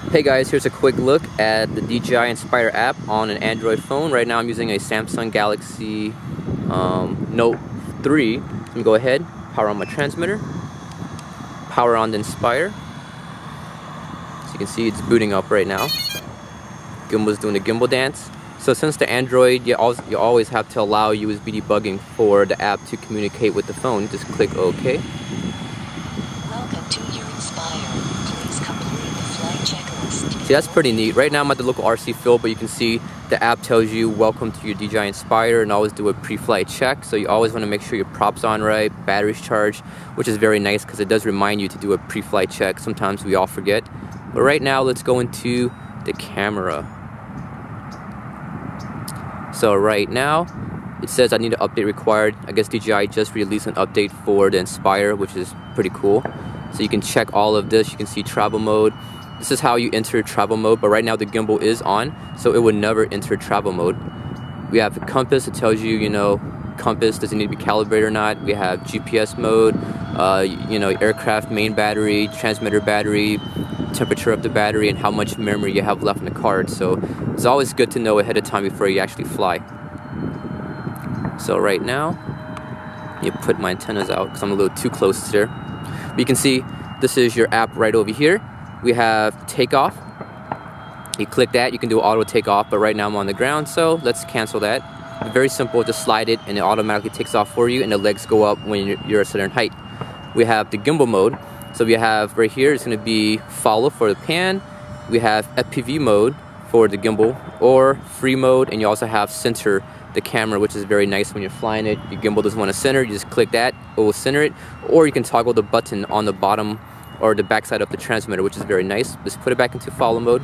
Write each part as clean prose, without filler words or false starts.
Hey guys, here's a quick look at the DJI Inspire app on an Android phone. Right now I'm using a Samsung Galaxy Note 3. Let me go ahead, power on my transmitter, power on the Inspire. So you can see it's booting up right now. Gimbal's doing the gimbal dance. So since the Android, you always have to allow USB debugging for the app to communicate with the phone. Just click OK. Welcome to your Inspire. Please complete the flight checklist. See, that's pretty neat. Right now I'm at the local RC field, but you can see the app tells you welcome to your DJI Inspire, and always do a pre-flight check. So you always want to make sure your props on right, batteries charged, which is very nice because it does remind you to do a pre-flight check. Sometimes we all forget. But right now let's go into the camera. So right now it says I need an update required. I guess DJI just released an update for the Inspire, which is pretty cool. So you can check all of this. You can see travel mode. This is how you enter travel mode, but right now the gimbal is on, so it would never enter travel mode. We have the compass. It tells you, compass, does it need to be calibrated or not. We have GPS mode, aircraft main battery, transmitter battery, temperature of the battery, and how much memory you have left in the card. So it's always good to know ahead of time before you actually fly. So right now, you put my antennas out because I'm a little too close there. But you can see this is your app right over here. We have Takeoff. You click that, you can do auto takeoff, but right now I'm on the ground, so let's cancel that. Very simple, just slide it and it automatically takes off for you, and the legs go up when you're a certain height. We have the gimbal mode. So we have right here, it's going to be follow for the pan. We have FPV mode for the gimbal, or free mode, and you also have center the camera, which is very nice when you're flying it. Your gimbal doesn't want to center, you just click that, it will center it, or you can toggle the button on the bottom or the backside of the transmitter, which is very nice. Let's put it back into follow mode.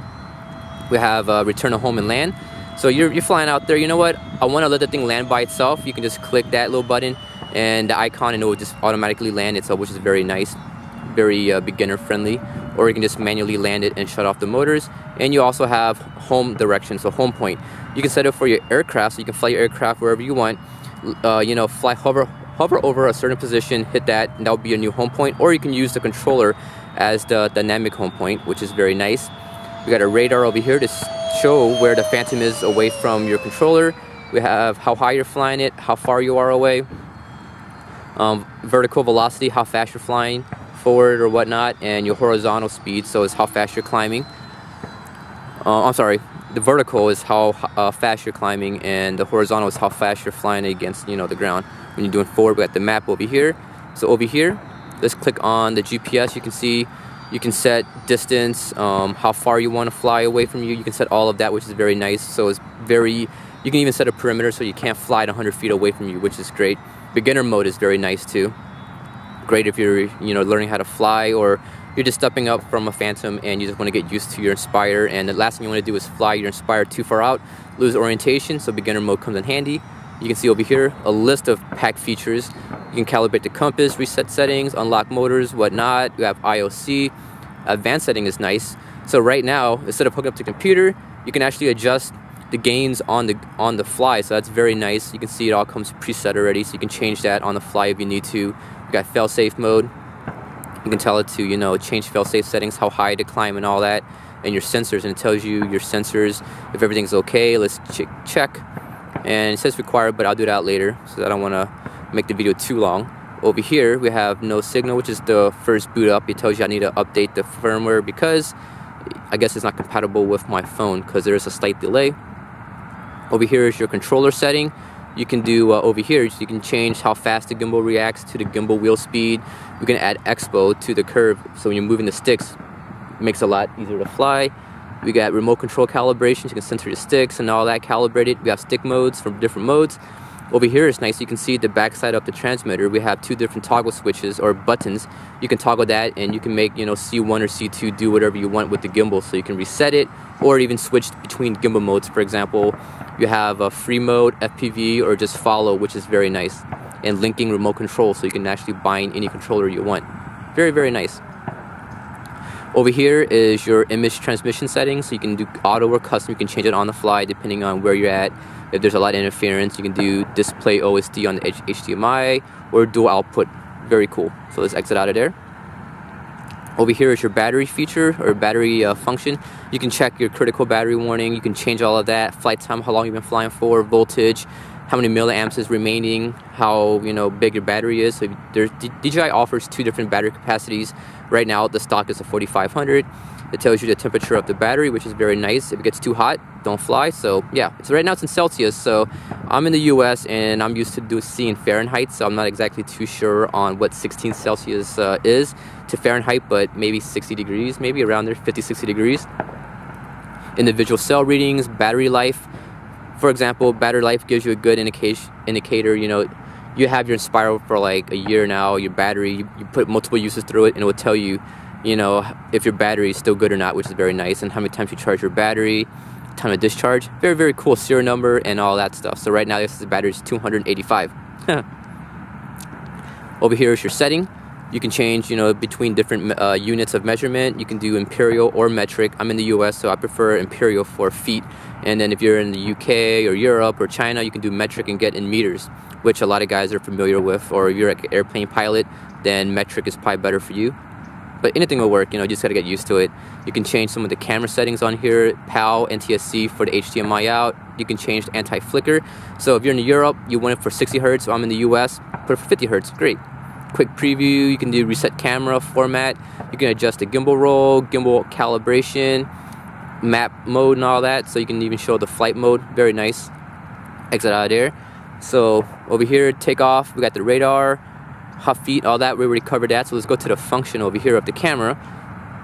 We have return to home and land. So you're flying out there, you know what, I want to let the thing land by itself. You can just click that little button and the icon, and it will just automatically land itself, which is very nice, very beginner friendly. Or you can just manually land it and shut off the motors. And you also have home direction, so home point. You can set it for your aircraft, so you can fly your aircraft wherever you want. Hover over a certain position, hit that, and that will be your new home point. Or you can use the controller as the dynamic home point, which is very nice. We got a radar over here to show where the Phantom is away from your controller. We have how high you're flying it, how far you are away, vertical velocity, how fast you're flying forward or whatnot, and your horizontal speed, so it's how fast you're climbing. I'm sorry, the vertical is how fast you're climbing, and the horizontal is how fast you're flying against the ground. When you're doing forward, we got the map over here. So over here, let's click on the GPS. You can see you can set distance, how far you want to fly away from you. You can set all of that, which is very nice. So it's you can even set a perimeter so you can't fly at 100 feet away from you, which is great. Beginner mode is very nice too. Great if you're learning how to fly, or you're just stepping up from a Phantom and you just want to get used to your Inspire, and the last thing you want to do is fly your Inspire too far out, lose orientation. So beginner mode comes in handy. You can see over here a list of packed features. You can calibrate the compass, reset settings, unlock motors, whatnot. You have IOC. Advanced setting is nice. So right now, instead of hooking up to the computer, you can actually adjust the gains on the fly. So that's very nice. You can see it all comes preset already, so you can change that on the fly if you need to. You got fail-safe mode. You can tell it to change fail-safe settings, how high to climb and all that, and your sensors, and it tells you your sensors if everything's okay. Let's check. And it says required, but I'll do that later, so I don't want to make the video too long. Over here we have no signal, which is the first boot up. It tells you I need to update the firmware because I guess it's not compatible with my phone because there is a slight delay. Over here is your controller setting. You can do over here, so you can change how fast the gimbal reacts to the gimbal wheel speed. You can add expo to the curve, so when you're moving the sticks, it makes it a lot easier to fly. We got remote control calibrations. You can center your sticks and all that calibrated. We have stick modes from different modes. Over here is nice. You can see the backside of the transmitter. We have two different toggle switches or buttons. You can toggle that, and you can make C1 or C2 do whatever you want with the gimbal. So you can reset it, or even switch between gimbal modes. For example, you have a free mode, FPV, or just follow, which is very nice. And linking remote control, so you can actually bind any controller you want. Very, very nice. Over here is your image transmission settings, so you can do auto or custom. You can change it on the fly depending on where you're at. If there's a lot of interference, you can do display OSD on the HDMI or dual output. Very cool. So let's exit out of there. Over here is your battery feature or battery function. You can check your critical battery warning. You can change all of that. Flight time, how long you've been flying for, voltage, how many milliamps is remaining, how big your battery is. So DJI offers 2 different battery capacities. Right now the stock is a 4500. It tells you the temperature of the battery, which is very nice. If it gets too hot, don't fly. So yeah, right now it's in Celsius. So I'm in the US and I'm used to seeing Fahrenheit, so I'm not exactly too sure on what 16 Celsius is to Fahrenheit, but maybe 60 degrees, maybe around there, 50, 60 degrees. Individual cell readings, battery life. For example, battery life gives you a good indicator. You have your Inspire for like a year now, your battery, you put multiple uses through it and it will tell you, if your battery is still good or not, which is very nice, and how many times you charge your battery, time of discharge. Very, very cool serial number and all that stuff. So right now this battery is 285. Over here is your setting. You can change, between different units of measurement. You can do imperial or metric. I'm in the US, so I prefer imperial for feet. And then if you're in the UK or Europe or China, you can do metric and get in meters, which a lot of guys are familiar with. Or if you're like an airplane pilot, then metric is probably better for you. But anything will work, you just gotta get used to it. You can change some of the camera settings on here, PAL, NTSC for the HDMI out. You can change the anti-flicker. So if you're in Europe, you want it for 60 Hertz, so I'm in the US, put it for 50 Hertz, great. Quick preview, you can do reset camera format. You can adjust the gimbal roll, gimbal calibration, map mode and all that. So you can even show the flight mode, very nice. Exit out of there. So over here, takeoff, we got the radar, hot feet, all that, we already covered that. So let's go to the function over here of the camera.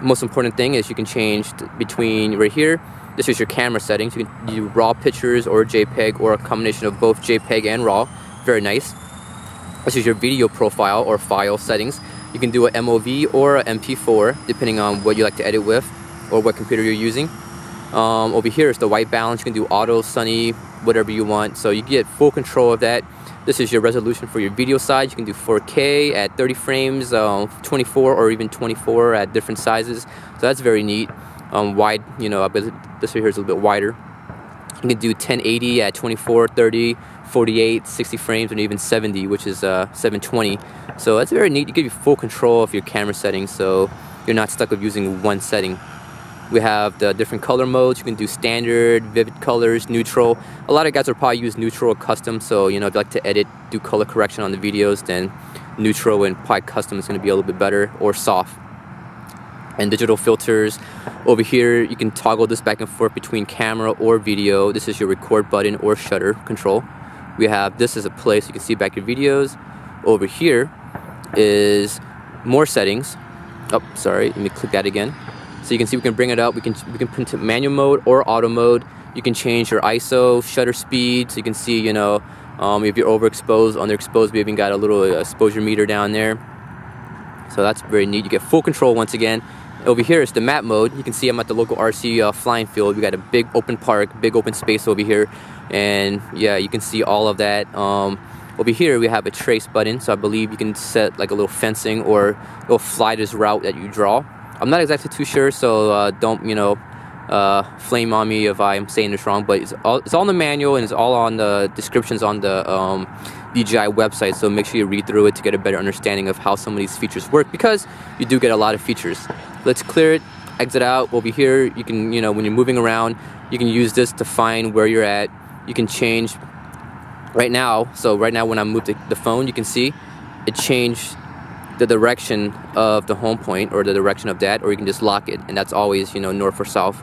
Most important thing is you can change between right here. This is your camera settings. You can do raw pictures or JPEG or a combination of both JPEG and raw. Very nice. This is your video profile or file settings. You can do an MOV or an MP4 depending on what you like to edit with or what computer you're using. Over here is the white balance. You can do auto, sunny, whatever you want. So you get full control of that. This is your resolution for your video side. You can do 4K at 30 frames, 24 or even 24 at different sizes. So that's very neat. Wide, I believe this right here is a little bit wider. You can do 1080 at 24, 30, 48, 60 frames, and even 70, which is 720. So that's very neat. You give you full control of your camera settings, so you're not stuck with using one setting. We have the different color modes. You can do standard, vivid colors, neutral. A lot of guys will probably use neutral or custom, so if you like to edit, do color correction on the videos, then neutral and probably custom is going to be a little bit better, or soft. And digital filters. Over here, you can toggle this back and forth between camera or video. This is your record button or shutter control. We have this as a play, so you can see back your videos. Over here is more settings. Oh, sorry, let me click that again. So you can see we can bring it up. We can put into manual mode or auto mode. You can change your ISO, shutter speed. So you can see, if you're overexposed, underexposed, we even got a little exposure meter down there. So that's very neat. You get full control once again. Over here is the map mode. You can see I'm at the local RC flying field. We got a big open park, big open space over here. And yeah, you can see all of that. Over here we have a trace button. So I believe you can set like a little fencing or it'll fly this route that you draw. I'm not exactly too sure, so don't flame on me if I'm saying this wrong, but it's all in the manual and it's all on the descriptions on the DJI website, so make sure you read through it to get a better understanding of how some of these features work, because you do get a lot of features. Let's clear it, exit out. Over here you can, when you're moving around, you can use this to find where you're at. You can change right now. So right now when I move the phone, you can see it changed the direction of the home point or the direction of that, or you can just lock it, and that's always north or south.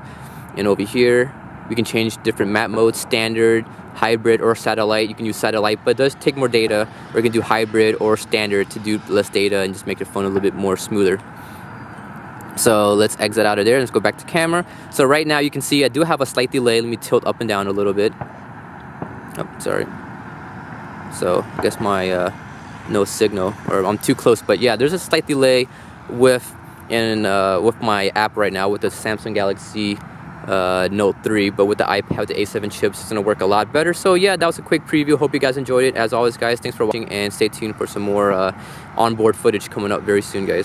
And over here we can change different map modes, standard, hybrid, or satellite. You can use satellite, but it does take more data, or you can do hybrid or standard to do less data and just make your phone a little bit more smoother. So let's exit out of there. Let's go back to camera. So right now you can see I do have a slight delay. Let me tilt up and down a little bit. Oh, sorry. So I guess my no signal, or I'm too close, but yeah, there's a slight delay with my app right now with the Samsung Galaxy Note 3, but with the iPad, the A7 chips, it's gonna work a lot better. So yeah, that was a quick preview. Hope you guys enjoyed it. As always, guys, thanks for watching, and stay tuned for some more onboard footage coming up very soon, guys.